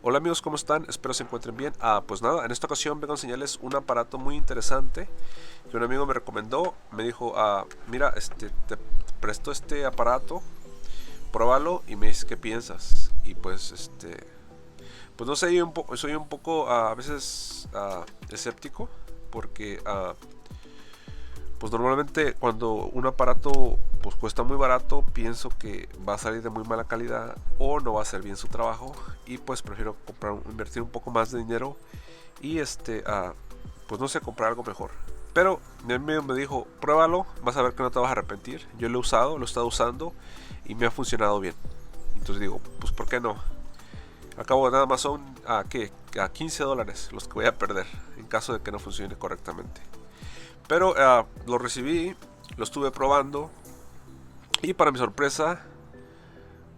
Hola amigos, ¿cómo están? Espero se encuentren bien. Pues nada, en esta ocasión vengo a enseñarles un aparato muy interesante que un amigo me recomendó. Me dijo, mira, te presto este aparato, pruébalo y me dices qué piensas. Y pues, pues no sé, soy un poco a veces escéptico porque pues normalmente cuando un aparato pues cuesta muy barato, pienso que va a salir de muy mala calidad o no va a hacer bien su trabajo y pues prefiero invertir un poco más de dinero y pues no sé, comprar algo mejor. Pero mi amigo me dijo, pruébalo, vas a ver que no te vas a arrepentir. Yo lo he usado, lo he estado usando y me ha funcionado bien. Entonces digo, pues ¿por qué no? Al cabo nada más son a $15 los que voy a perder en caso de que no funcione correctamente. Pero lo recibí, lo estuve probando y para mi sorpresa,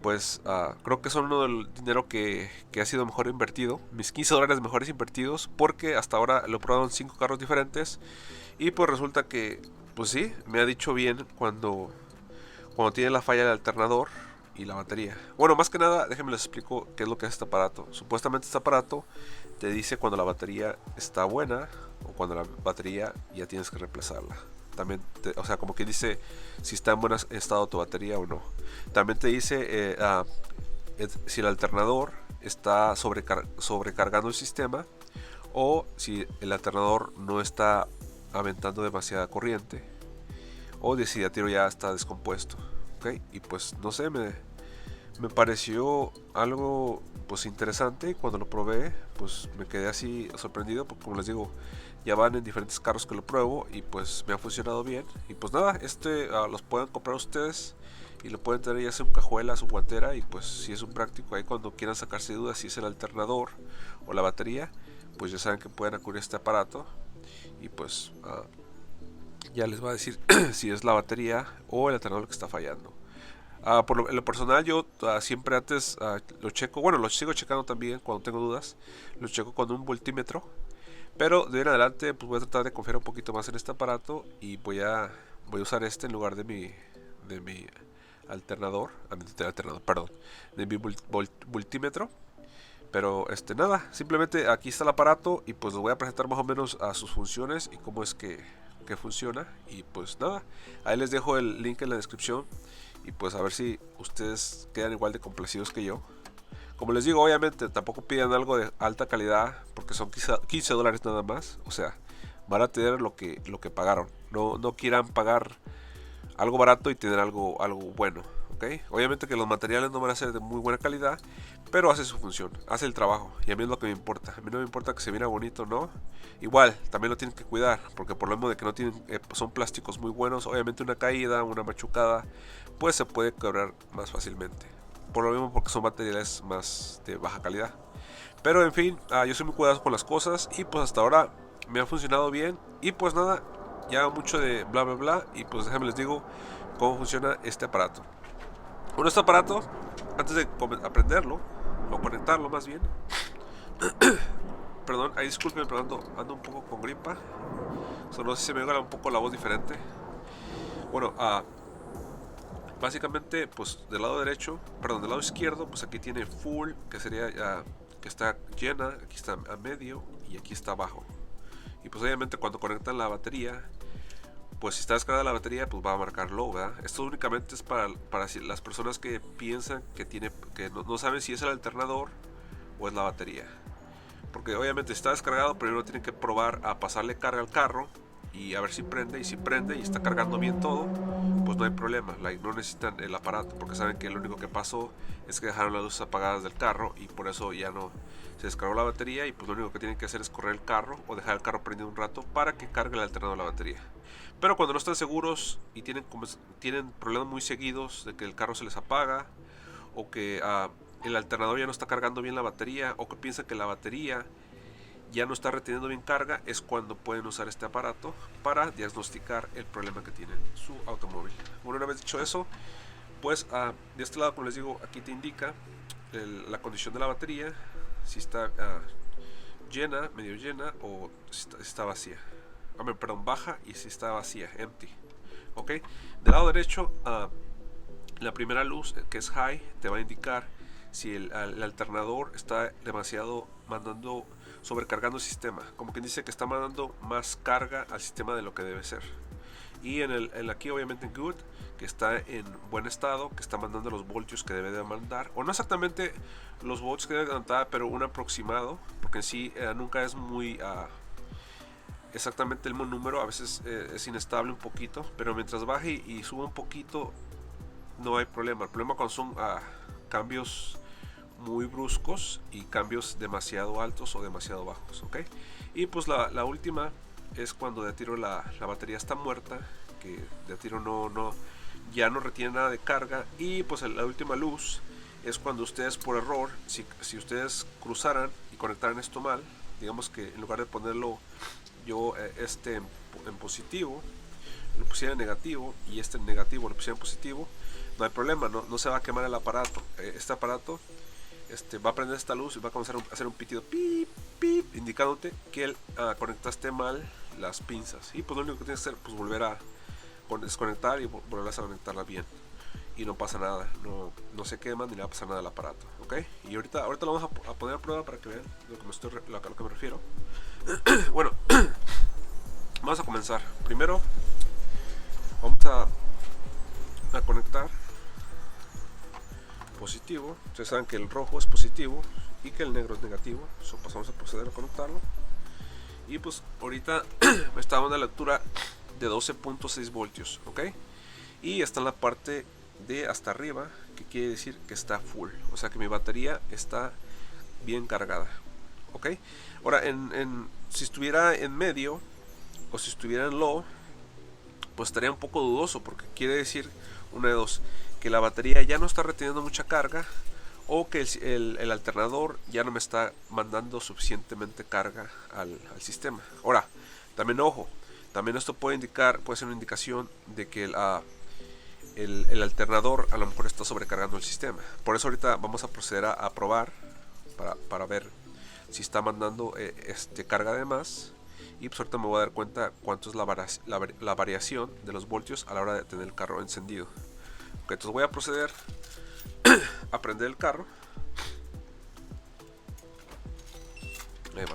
pues creo que son uno del dinero que ha sido mejor invertido. Mis $15 mejores invertidos porque hasta ahora lo he probado en 5 carros diferentes y pues resulta que, pues sí, me ha dicho bien cuando tiene la falla del alternador y la batería. Bueno, más que nada, déjenme les explico qué es lo que es este aparato. Supuestamente este aparato te dice cuando la batería está buena o cuando la batería ya tienes que reemplazarla. También, o sea, como que dice si está en buen estado tu batería o no. También te dice si el alternador está sobrecargando el sistema o si el alternador no está aventando demasiada corriente o de si el tiro ya está descompuesto. ¿Ok? Y pues no sé, me pareció algo pues interesante y cuando lo probé pues me quedé así sorprendido porque como les digo ya van en diferentes carros que lo pruebo y pues me ha funcionado bien y pues nada, los pueden comprar ustedes y lo pueden tener ya sea en cajuela, su guantera y pues si es un práctico ahí cuando quieran sacarse dudas si es el alternador o la batería pues ya saben que pueden acudir a este aparato y pues ya les va a decir si es la batería o el alternador que está fallando. En lo personal yo siempre antes lo checo, bueno, lo sigo checando también cuando tengo dudas, lo checo con un voltímetro, pero de ahí en adelante pues voy a tratar de confiar un poquito más en este aparato y voy a usar este en lugar de mi alternador, perdón, de mi voltímetro. Pero nada, simplemente aquí está el aparato y pues les voy a presentar más o menos a sus funciones y cómo es que funciona. Y pues nada, ahí les dejo el link en la descripción y pues a ver si ustedes quedan igual de complacidos que yo. Como les digo, obviamente tampoco pidan algo de alta calidad porque son $15 nada más. O sea, van a tener lo que pagaron. No quieran pagar algo barato y tener algo bueno. ¿Okay? Obviamente que los materiales no van a ser de muy buena calidad, pero hace su función, hace el trabajo y a mí es lo que me importa. A mí no me importa que se viera bonito, ¿no? Igual, también lo tienen que cuidar, porque por lo mismo de que no tienen, son plásticos muy buenos, obviamente una caída, una machucada, pues se puede quebrar más fácilmente. Por lo mismo porque son materiales más de baja calidad. Pero en fin, yo soy muy cuidadoso con las cosas y pues hasta ahora me ha funcionado bien. Y pues nada, ya mucho de bla bla bla. Y pues déjenme les digo cómo funciona este aparato. Bueno, este aparato, antes de aprenderlo, o conectarlo más bien, perdón, ahí disculpen, pero ando un poco con gripa. Solo no sé si se me oiga un poco la voz diferente. Bueno, básicamente, pues del lado derecho, perdón, del lado izquierdo, pues aquí tiene full, que sería que está llena, aquí está a medio y aquí está abajo. Y pues obviamente cuando conectan la batería, pues si está descargada la batería, pues va a marcar low, ¿verdad? Esto únicamente es para las personas que piensan que no saben si es el alternador o es la batería. Porque obviamente está descargado, pero uno tiene que probar a pasarle carga al carro y a ver si prende. Y si prende y está cargando bien todo, pues no hay problema. No necesitan el aparato porque saben que lo único que pasó es que dejaron las luces apagadas del carro y por eso ya no se descargó la batería. Y pues lo único que tienen que hacer es correr el carro o dejar el carro prendido un rato para que cargue el alternador de la batería. Pero cuando no están seguros y tienen problemas muy seguidos de que el carro se les apaga o que el alternador ya no está cargando bien la batería o que piensan que la batería ya no está reteniendo bien carga, es cuando pueden usar este aparato para diagnosticar el problema que tiene su automóvil. Bueno, una vez dicho eso, pues de este lado, como les digo, aquí te indica la condición de la batería, si está llena, medio llena o si está vacía. Perdón, baja y si está vacía, empty. Ok, del lado derecho, la primera luz que es high te va a indicar si el alternador está demasiado mandando, sobrecargando el sistema, como quien dice que está mandando más carga al sistema de lo que debe ser. Y en aquí obviamente en good, que está en buen estado, que está mandando los voltios que debe de mandar, o no exactamente los voltios que debe de mandar, pero un aproximado, porque en sí nunca es muy exactamente el mismo número, a veces es inestable un poquito, pero mientras baje y suba un poquito no hay problema. El problema cuando son cambios muy bruscos y cambios demasiado altos o demasiado bajos, ¿ok? Y pues la última es cuando de tiro la batería está muerta, que de tiro ya no retiene nada de carga. Y pues la última luz es cuando ustedes por error, si ustedes cruzaran y conectaran esto mal, digamos que en lugar de ponerlo yo en positivo, lo pusiera en negativo, y en negativo lo pusiera en positivo, no hay problema, no se va a quemar el aparato. Este aparato va a prender esta luz y va a comenzar a hacer un pitido pip, pip, indicándote que conectaste mal las pinzas. Y pues lo único que tienes que hacer, pues volver a desconectar y volver a conectarla bien. Y no pasa nada, no se quema ni le va a pasar nada al aparato, ¿ok? Y ahorita lo vamos a poner a prueba para que vean lo que me refiero. Bueno, vamos a comenzar. Primero vamos a conectar positivo. Ustedes saben que el rojo es positivo y que el negro es negativo. Eso pasamos a proceder a conectarlo. Y pues ahorita me está dando una lectura de 12.6 voltios, ¿ok? Y está en la parte de hasta arriba, que quiere decir que está full, o sea que mi batería está bien cargada, ¿ok? Ahora si estuviera en medio o si estuviera en low, pues estaría un poco dudoso, porque quiere decir una de dos: que la batería ya no está reteniendo mucha carga, o que el alternador ya no me está mandando suficientemente carga al sistema. Ahora, también ojo, también esto puede ser una indicación de que el alternador a lo mejor está sobrecargando el sistema. Por eso ahorita vamos a proceder a probar para ver si está mandando carga de más. Y pues ahorita me voy a dar cuenta cuánto es la variación de los voltios a la hora de tener el carro encendido. Ok, entonces voy a proceder a prender el carro. Ahí va.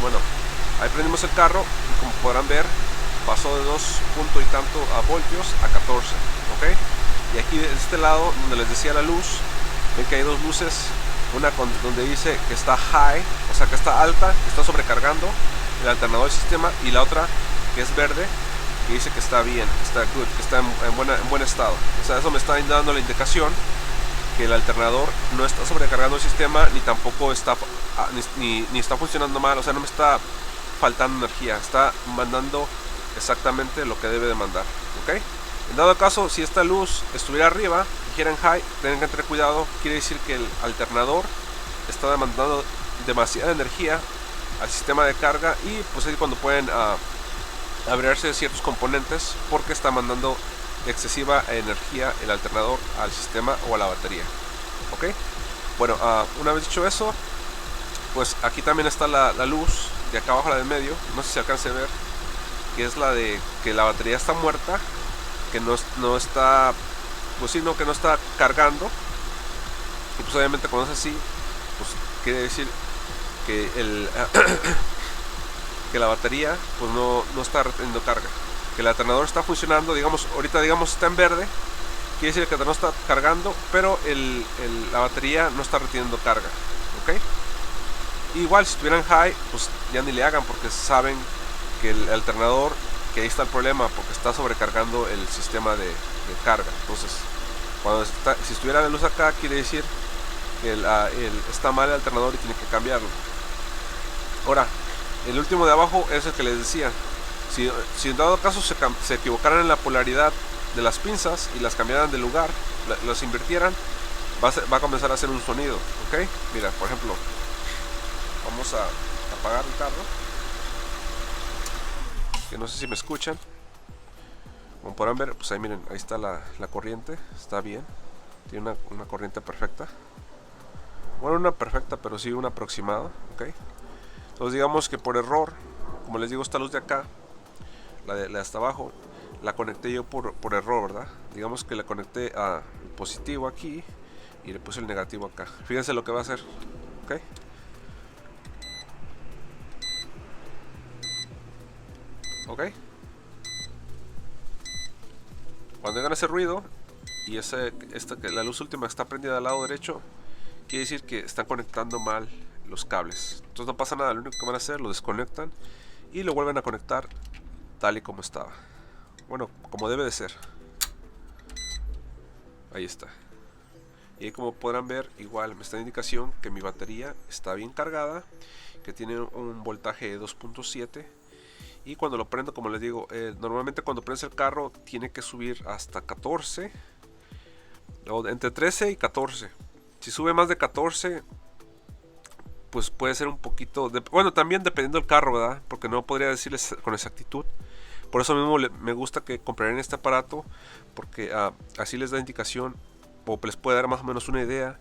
Bueno, ahí prendimos el carro y como podrán ver, pasó de 2 punto y tanto a voltios a 14, ¿ok? Y aquí de este lado, donde les decía la luz, ven que hay dos luces, una donde dice que está high, o sea que está alta, que está sobrecargando el alternador del sistema, y la otra que es verde, que dice que está bien, que está good, que está en buen estado. O sea, eso me está dando la indicación que el alternador no está sobrecargando el sistema, ni tampoco está ni está funcionando mal, o sea, no me está faltando energía, está mandando exactamente lo que debe de mandar, ¿ok? En dado caso, si esta luz estuviera arriba y quiera en high, tienen que tener cuidado. Quiere decir que el alternador está demandando demasiada energía al sistema de carga, y pues es cuando pueden abrirse ciertos componentes, porque está mandando excesiva energía el alternador al sistema o a la batería, ¿ok? Bueno, una vez dicho eso, pues aquí también está la luz de acá abajo, la del medio, no sé si se alcance a ver, que es la de que la batería está muerta, que no está, pues sí, que no está cargando. Y pues obviamente cuando es así, pues quiere decir que que la batería pues no está reteniendo carga, que el alternador está funcionando. Digamos, ahorita está en verde, quiere decir que no está cargando, pero la batería no está reteniendo carga, ¿ok? Igual si estuvieran high, pues ya ni le hagan, porque saben que el alternador, que ahí está el problema, porque está sobrecargando el sistema de carga. Entonces, si estuviera la luz acá, quiere decir que está mal el alternador y tiene que cambiarlo. Ahora, el último de abajo es el que les decía. Si en dado caso se equivocaran en la polaridad de las pinzas y las cambiaran de lugar, las invirtieran, va a comenzar a hacer un sonido, ¿ok? Mira, por ejemplo, vamos a apagar el carro, que no sé si me escuchan. Como podrán ver, pues ahí miren, ahí está la corriente, está bien, tiene una corriente perfecta. Bueno, una perfecta, pero sí una aproximada, ¿ok? Entonces digamos que por error, como les digo, esta luz de acá, la de hasta abajo, la conecté yo por error, ¿verdad? Digamos que la conecté a positivo aquí y le puse el negativo acá. Fíjense lo que va a hacer, ¿ok? ¿Ok? Cuando hagan ese ruido y la luz última está prendida al lado derecho, quiere decir que están conectando mal los cables. Entonces no pasa nada, lo único que van a hacer, lo desconectan y lo vuelven a conectar tal y como estaba. Bueno, como debe de ser. Ahí está. Y ahí, como podrán ver, igual me está dando indicación que mi batería está bien cargada, que tiene un voltaje de 2.7. Y cuando lo prendo, como les digo, normalmente cuando prendes el carro tiene que subir hasta 14, o entre 13 y 14. Si sube más de 14, pues puede ser un poquito bueno, también dependiendo del carro, ¿verdad? Porque no podría decirles con exactitud. Por eso mismo me gusta que compraran este aparato, porque así les da indicación, o les puede dar más o menos una idea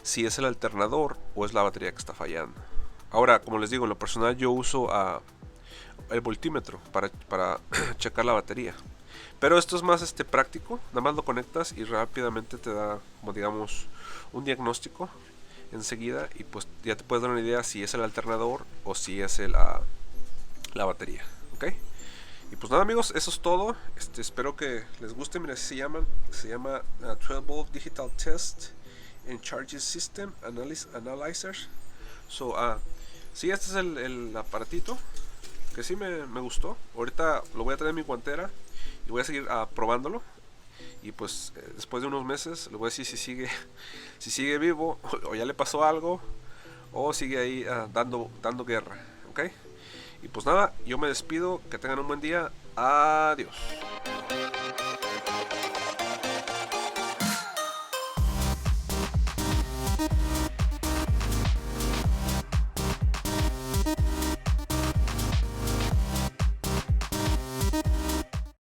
si es el alternador o es la batería que está fallando. Ahora, como les digo, en lo personal yo uso el voltímetro para checar la batería. Pero esto es más práctico, nada más lo conectas y rápidamente te da, como digamos, un diagnóstico enseguida, y pues ya te puedes dar una idea si es el alternador o si es la batería, ¿ok? Y pues nada, amigos, eso es todo. Espero que les guste. Mira, se llama 12 Volt Digital Test and Charging System Analyzer. So, sí, este es el aparatito que sí me gustó. Ahorita lo voy a traer en mi guantera y voy a seguir probándolo. Y pues después de unos meses les voy a decir si sigue vivo o ya le pasó algo, o sigue ahí dando guerra, ¿ok? Y pues nada, yo me despido, que tengan un buen día, adiós.